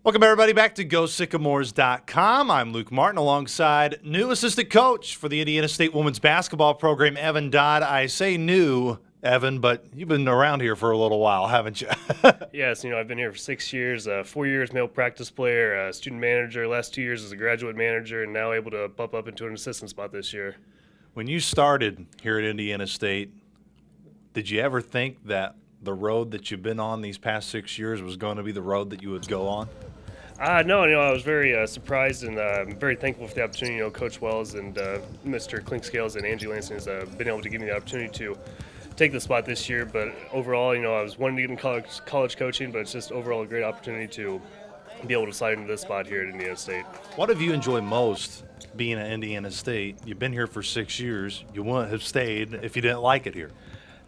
Welcome, everybody, back to GoSycamores.com. I'm Luke Martin alongside new assistant coach for the Indiana State women's basketball program, Evan Dodd. I say new, Evan, but you've been around here for a little while, haven't you? Yes, I've been here for 6 years, 4 years male practice player, student manager, last 2 years as a graduate manager, and now able to bump up into an assistant spot this year. When you started here at Indiana State, did you ever think that the road that you've been on these past 6 years was going to be the road that you would go on? No, I was very surprised and very thankful for the opportunity. Coach Wells and Mr. Clinkscales and Angie Lansing has been able to give me the opportunity to take the spot this year. But overall, I was wanting to get in college coaching, but it's just overall a great opportunity to be able to slide into this spot here at Indiana State. What have you enjoyed most being at Indiana State? You've been here for 6 years. You wouldn't have stayed if you didn't like it here.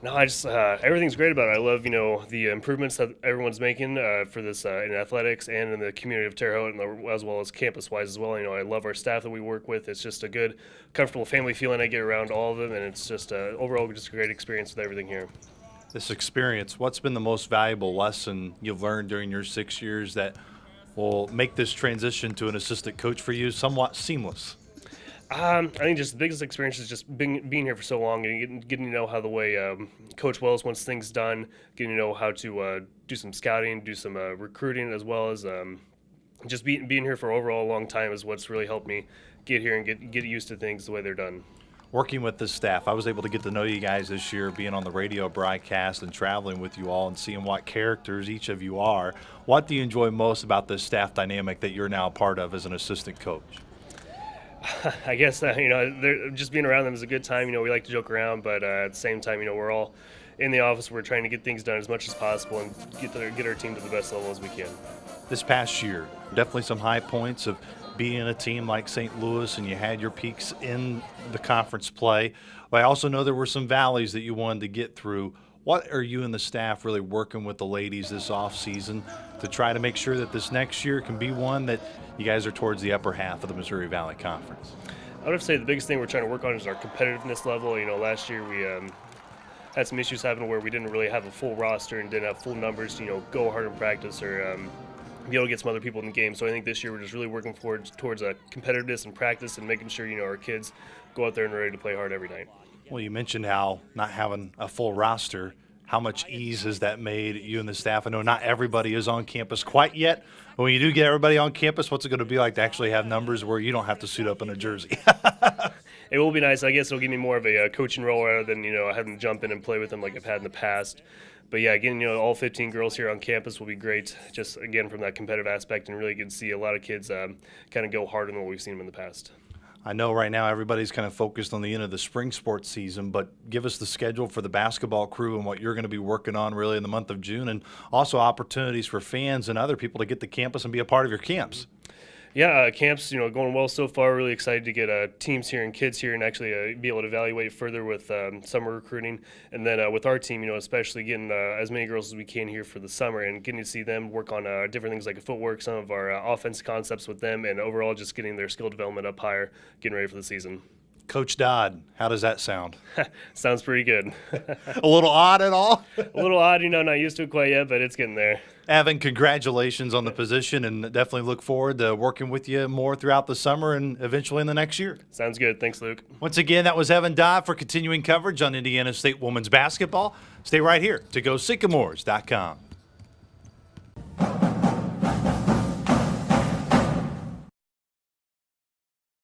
No, I just everything's great about it. I love the improvements that everyone's making for this in athletics and in the community of Terre Haute, and as well as campus-wise as well. I love our staff that we work with. It's just a good, comfortable family feeling. I get around all of them, and it's just overall just a great experience with everything here. This experience, what's been the most valuable lesson you've learned during your 6 years that will make this transition to an assistant coach for you somewhat seamless? I think just the biggest experience is just being here for so long and getting to know how the way Coach Wells wants things done, getting to know how to do some scouting, do some recruiting, as well as just being here for overall a long time is what's really helped me get here and get used to things the way they're done. Working with the staff, I was able to get to know you guys this year, being on the radio broadcast and traveling with you all and seeing what characters each of you are. What do you enjoy most about this staff dynamic that you're now a part of as an assistant coach? I guess just being around them is a good time. We like to joke around, but at the same time, we're all in the office. We're trying to get things done as much as possible and get our team to the best level as we can. This past year, definitely some high points of being a team like St. Louis, and you had your peaks in the conference play. But I also know there were some valleys that you wanted to get through. What are you and the staff really working with the ladies this offseason to try to make sure that this next year can be one that you guys are towards the upper half of the Missouri Valley Conference? I would have to say the biggest thing we're trying to work on is our competitiveness level. Last year we had some issues happening where we didn't really have a full roster and didn't have full numbers to go hard in practice or be able to get some other people in the game. So I think this year we're just really working towards competitiveness and practice and making sure our kids go out there and are ready to play hard every night. Well, you mentioned how not having a full roster, how much ease has that made you and the staff? I know not everybody is on campus quite yet. But when you do get everybody on campus, what's it going to be like to actually have numbers where you don't have to suit up in a jersey? It will be nice. I guess it'll give me more of a coaching role rather than having to jump in and play with them like I've had in the past. But yeah, again, all 15 girls here on campus will be great. Just again from that competitive aspect, and really good to see a lot of kids kind of go harder than what we've seen them in the past. I know right now everybody's kind of focused on the end of the spring sports season, but give us the schedule for the basketball crew and what you're going to be working on really in the month of June, and also opportunities for fans and other people to get to campus and be a part of your camps. Yeah, camps, going well so far. Really excited to get teams here and kids here and actually be able to evaluate further with summer recruiting. And then with our team, especially getting as many girls as we can here for the summer and getting to see them work on different things like footwork, some of our offense concepts with them, and overall just getting their skill development up higher, getting ready for the season. Coach Dodd, how does that sound? Sounds pretty good. A little odd at all? A little odd, not used to it quite yet, but it's getting there. Evan, congratulations on the position, and definitely look forward to working with you more throughout the summer and eventually in the next year. Sounds good. Thanks, Luke. Once again, that was Evan Dodd for continuing coverage on Indiana State women's basketball. Stay right here to GoSycamores.com.